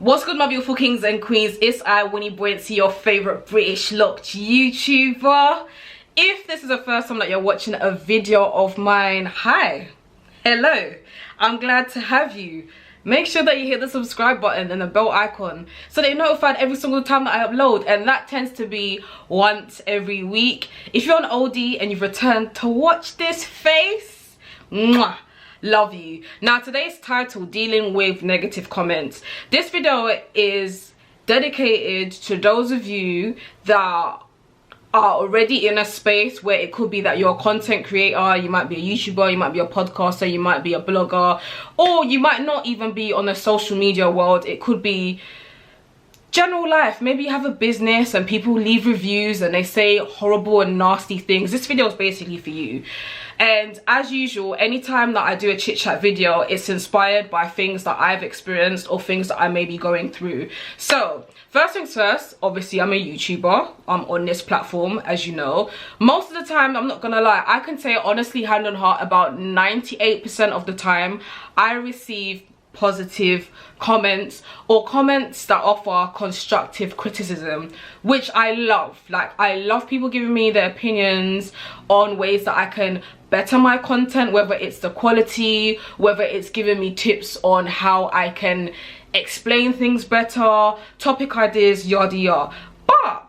What's good, my beautiful kings and queens? It's I, Wini, your favorite British locked YouTuber. If this is the first time that you're watching a video of mine, hi, hello, I'm glad to have you. Make sure that you hit the subscribe button and the bell icon so that you're notified every single time that I upload, and that tends to be once every week. If you're an oldie and you've returned to watch this face, mwah, love you. Now, today's title, dealing with negative comments. This video is dedicated to those of you that are already in a space where it could be that you're a content creator, you might be a YouTuber, you might be a podcaster, you might be a blogger, or you might not even be on the social media world. It could be general life. Maybe you have a business and people leave reviews and they say horrible and nasty things. This video is basically for you. And as usual, anytime that I do a chit chat video, it's inspired by things that I've experienced or things that I may be going through. So first things first, obviously I'm a YouTuber. I'm on this platform, as you know. Most of the time, I'm not gonna lie, I can say honestly, hand on heart, about 98% of the time I receive positive comments or comments that offer constructive criticism, which I love. Like, I love people giving me their opinions on ways that I can better my content, whether it's the quality, whether it's giving me tips on how I can explain things better, topic ideas, yada yada. But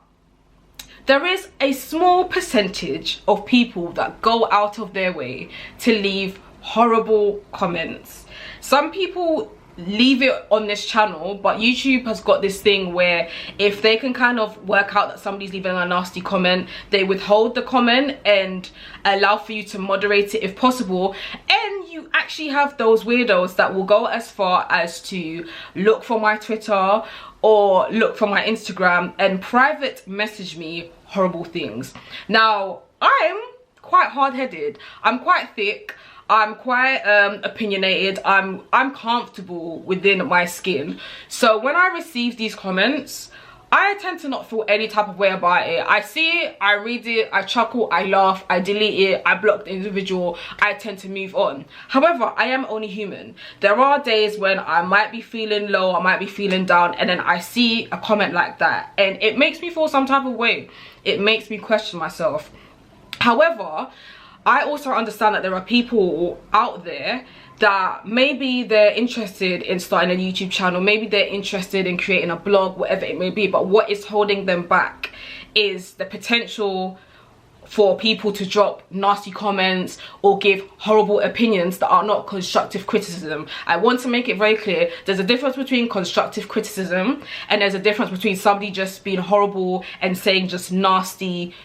there is a small percentage of people that go out of their way to leave horrible comments. Some people leave it on this channel, but YouTube has got this thing where if they can kind of work out that somebody's leaving a nasty comment, they withhold the comment and allow for you to moderate it if possible. And you actually have those weirdos that will go as far as to look for my Twitter or look for my Instagram and private message me horrible things. Now, I'm quite hard-headed, I'm quite thick, I'm quite opinionated, I'm comfortable within my skin. So when I receive these comments, I tend to not feel any type of way about it. I see it, I read it, I chuckle, I laugh, I delete it, I block the individual, I tend to move on. However, I am only human. There are days when I might be feeling low, I might be feeling down, and then I see a comment like that and it makes me feel some type of way. It makes me question myself. However, I also understand that there are people out there that maybe they're interested in starting a YouTube channel, maybe they're interested in creating a blog, whatever it may be, but what is holding them back is the potential for people to drop nasty comments or give horrible opinions that are not constructive criticism. I want to make it very clear, there's a difference between constructive criticism and there's a difference between somebody just being horrible and saying just nasty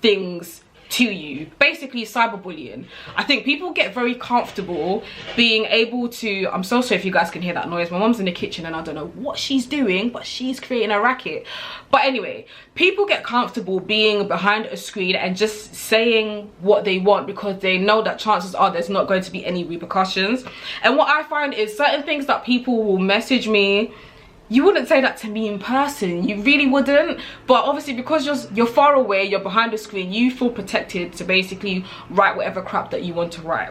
things to you. Basically cyberbullying. I think people get very comfortable being able to, I'm so sorry if you guys can hear that noise, my mom's in the kitchen and I don't know what she's doing, but she's creating a racket. But anyway, people get comfortable being behind a screen and just saying what they want because they know that chances are there's not going to be any repercussions. And what I find is certain things that people will message me, you wouldn't say that to me in person, you really wouldn't, but obviously because you're far away, you're behind the screen, you feel protected to basically write whatever crap that you want to write.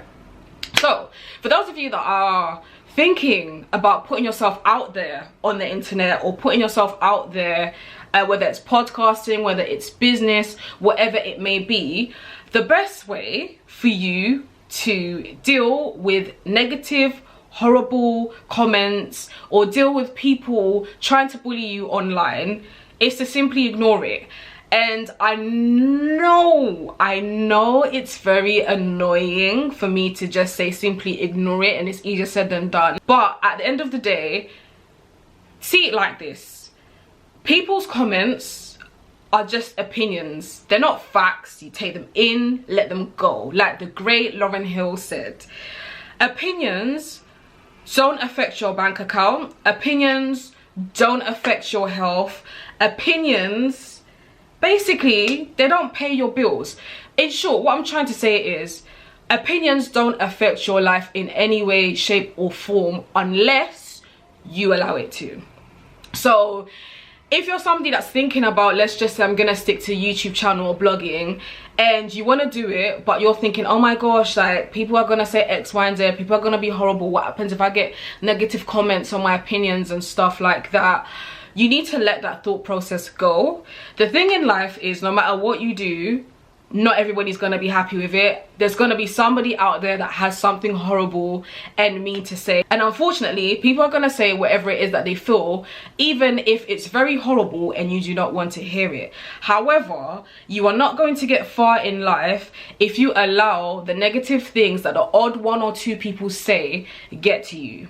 So for those of you that are thinking about putting yourself out there on the internet or putting yourself out there, whether it's podcasting, whether it's business, whatever it may be, the best way for you to deal with negative, horrible comments or deal with people trying to bully you online is to simply ignore it. And I know it's very annoying for me to just say simply ignore it, and it's easier said than done, but at the end of the day, see it like this: people's comments are just opinions, they're not facts. You take them in, let them go. Like the great Lauryn Hill said, opinions don't affect your bank account, opinions don't affect your health, opinions, basically, they don't pay your bills. In short, what I'm trying to say is, opinions don't affect your life in any way, shape or form unless you allow it to. So if you're somebody that's thinking about, let's just say I'm gonna stick to YouTube channel or blogging, and you want to do it, but you're thinking, oh my gosh, like people are gonna say X, Y, and Z, people are gonna be horrible, what happens if I get negative comments on my opinions and stuff like that, you need to let that thought process go. The thing in life is, no matter what you do, not everybody's gonna be happy with it. There's gonna be somebody out there that has something horrible and mean to say, and unfortunately people are gonna say whatever it is that they feel, even if it's very horrible and you do not want to hear it. However, you are not going to get far in life if you allow the negative things that the odd one or two people say get to you.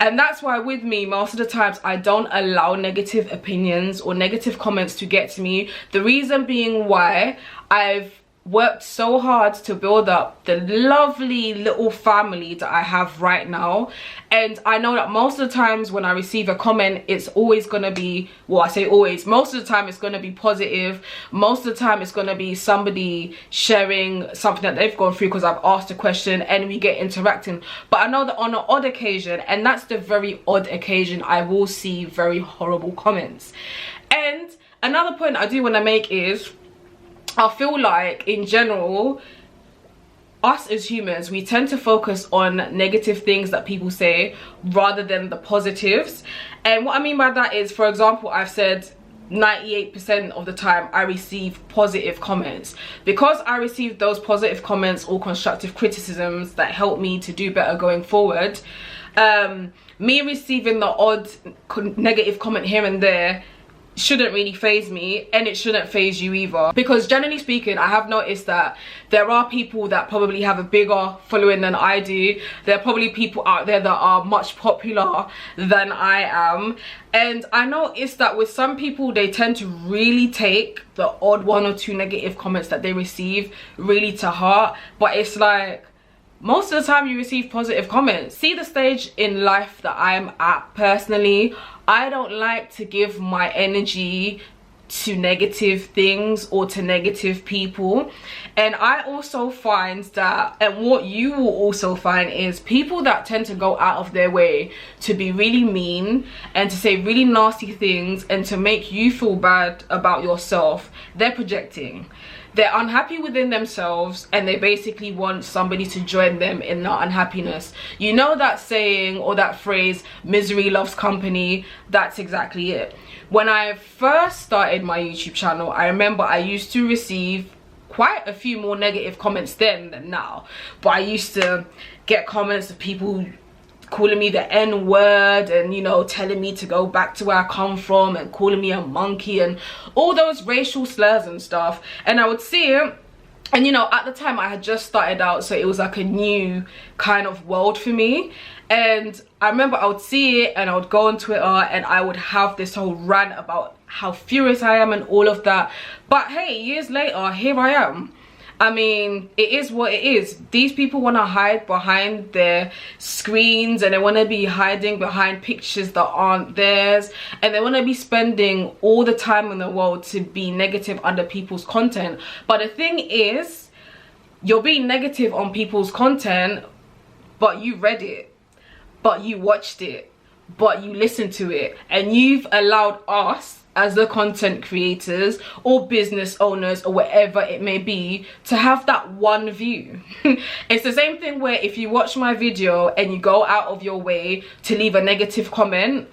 And that's why with me, most of the times I don't allow negative opinions or negative comments to get to me. The reason being why, I've worked so hard to build up the lovely little family that I have right now, and I know that most of the times when I receive a comment, it's always gonna be, well, I say always, most of the time it's gonna be positive. Most of the time it's gonna be somebody sharing something that they've gone through because I've asked a question and we get interacting. But I know that on an odd occasion, and that's the very odd occasion, I will see very horrible comments. And another point I do want to make is, I feel like in general, us as humans, we tend to focus on negative things that people say rather than the positives. And what I mean by that is, for example, I've said 98% of the time I receive positive comments. Because I receive those positive comments or constructive criticisms that help me to do better going forward, me receiving the odd negative comment here and there shouldn't really faze me, and it shouldn't faze you either, because generally speaking, I have noticed that there are people that probably have a bigger following than I do. There are probably people out there that are much popular than I am, and I noticed that with some people, they tend to really take the odd one or two negative comments that they receive really to heart. But it's like, most of the time you receive positive comments. See the stage in life that I'm at personally, I don't like to give my energy to negative things or to negative people. And I also find that, and what you will also find is, people that tend to go out of their way to be really mean and to say really nasty things and to make you feel bad about yourself, they're projecting. They're unhappy within themselves and they basically want somebody to join them in that unhappiness. You know that saying or that phrase, misery loves company? That's exactly it. When I first started my YouTube channel, I remember I used to receive quite a few more negative comments then than now. But I used to get comments of people calling me the N-word and, you know, telling me to go back to where I come from and calling me a monkey and all those racial slurs and stuff. And I would see it, and you know, at the time I had just started out, so it was like a new kind of world for me. And I remember I would see it and I would go on Twitter and I would have this whole rant about how furious I am and all of that. But hey, years later, here I am. I mean, it is what it is. These people want to hide behind their screens, and they want to be hiding behind pictures that aren't theirs, and they want to be spending all the time in the world to be negative under people's content. But the thing is, you're being negative on people's content, but you read it, but you watched it, but you listened to it, and you've allowed us as the content creators or business owners or whatever it may be to have that one view. It's the same thing where if you watch my video and you go out of your way to leave a negative comment,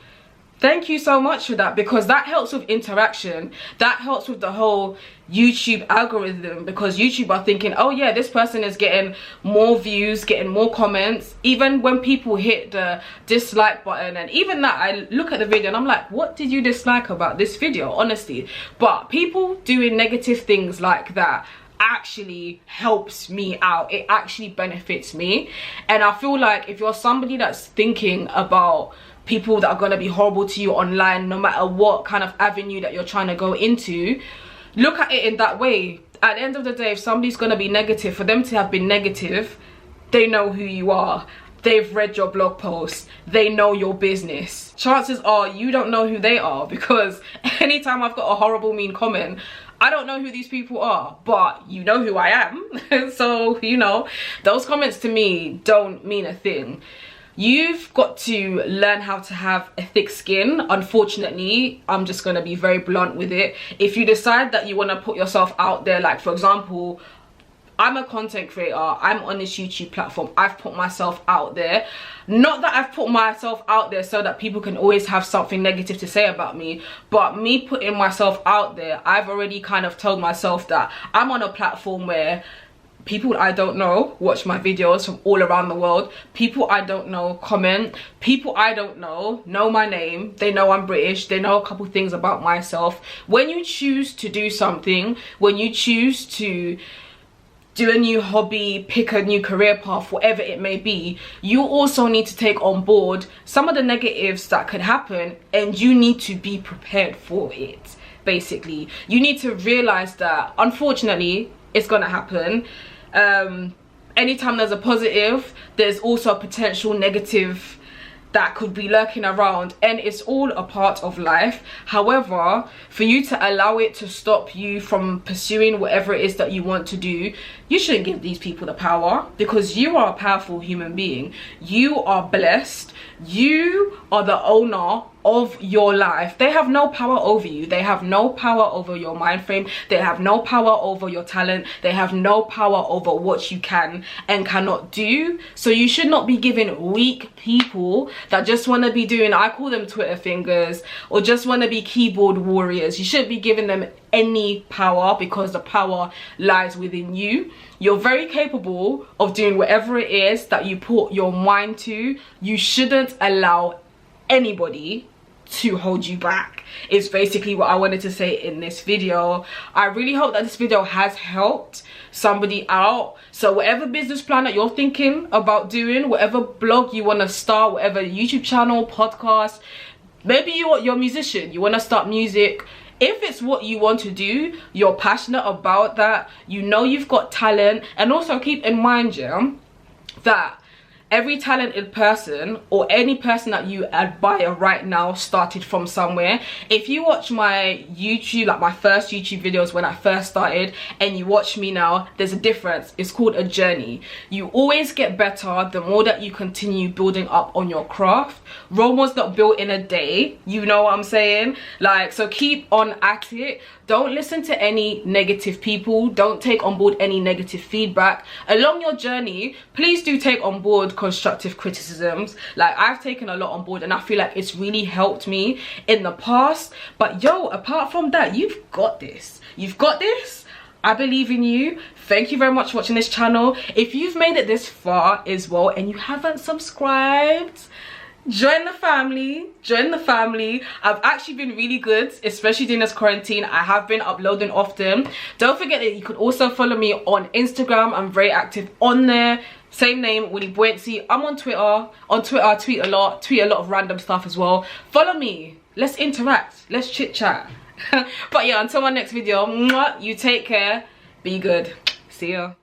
thank you so much for that, because that helps with interaction. That helps with the whole YouTube algorithm, because YouTube are thinking, oh yeah, this person is getting more views, getting more comments. Even when people hit the dislike button, and even that, I look at the video and I'm like, what did you dislike about this video, honestly? But people doing negative things like that actually helps me out. It actually benefits me. And I feel like if you're somebody that's thinking about people that are going to be horrible to you online, no matter what kind of avenue that you're trying to go into, look at it in that way. At the end of the day, if somebody's going to be negative, for them to have been negative, they know who you are. They've read your blog post. They know your business. Chances are you don't know who they are, because anytime I've got a horrible mean comment, I don't know who these people are, but you know who I am. So, you know, those comments to me don't mean a thing. you've got to learn how to have a thick skin. Unfortunately, I'm just going to be very blunt with it. If you decide that you want to put yourself out there, like for example, I'm a content creator, I'm on this YouTube platform, I've put myself out there. Not that I've put myself out there so that people can always have something negative to say about me, but me putting myself out there, I've already kind of told myself that I'm on a platform where people I don't know watch my videos from all around the world. People I don't know comment. People I don't know my name. They know I'm British. They know a couple things about myself. When you choose to do something, when you choose to do a new hobby, pick a new career path, whatever it may be, you also need to take on board some of the negatives that could happen, and you need to be prepared for it. Basically, you need to realize that unfortunately it's gonna happen. Anytime there's a positive, there's also a potential negative that could be lurking around, and it's all a part of life. However, for you to allow it to stop you from pursuing whatever it is that you want to do, you shouldn't give these people the power, because you are a powerful human being. You are blessed. You are the owner of your life. They have no power over you. They have no power over your mind frame. They have no power over your talent. They have no power over what you can and cannot do. So you should not be giving weak people that just want to be doing, I call them Twitter fingers, or just want to be keyboard warriors. You shouldn't be giving them any power, because the power lies within you. You're very capable of doing whatever it is that you put your mind to. You shouldn't allow anybody to hold you back, is basically what I wanted to say in this video. I really hope that this video has helped somebody out. So whatever business plan that you're thinking about doing, whatever blog you want to start, whatever YouTube channel, podcast, maybe you're a musician, you want to start music. If it's what you want to do, you're passionate about that, you know you've got talent. And also keep in mind, yeah, that every talented person, or any person that you admire right now, started from somewhere. If you watch my YouTube, like my first YouTube videos when I first started, and you watch me now, there's a difference. It's called a journey. You always get better the more that you continue building up on your craft. Rome was not built in a day, you know what I'm saying? Like, so keep on at it. Don't listen to any negative people. Don't take on board any negative feedback. Along your journey, please do take on board constructive criticisms. Like, I've taken a lot on board, and I feel like it's really helped me in the past. But yo, apart from that, you've got this. You've got this. I believe in you. Thank you very much for watching this channel. If you've made it this far as well and you haven't subscribed, join the family. Join the family. I've actually been really good, especially during this quarantine. I have been uploading often. Don't forget that you could also follow me on Instagram. I'm very active on there. Same name, Wini Buensi. I'm on Twitter. On Twitter, I tweet a lot of random stuff as well. Follow me. Let's interact. Let's chit chat. But yeah, until my next video, you take care. Be good. See ya.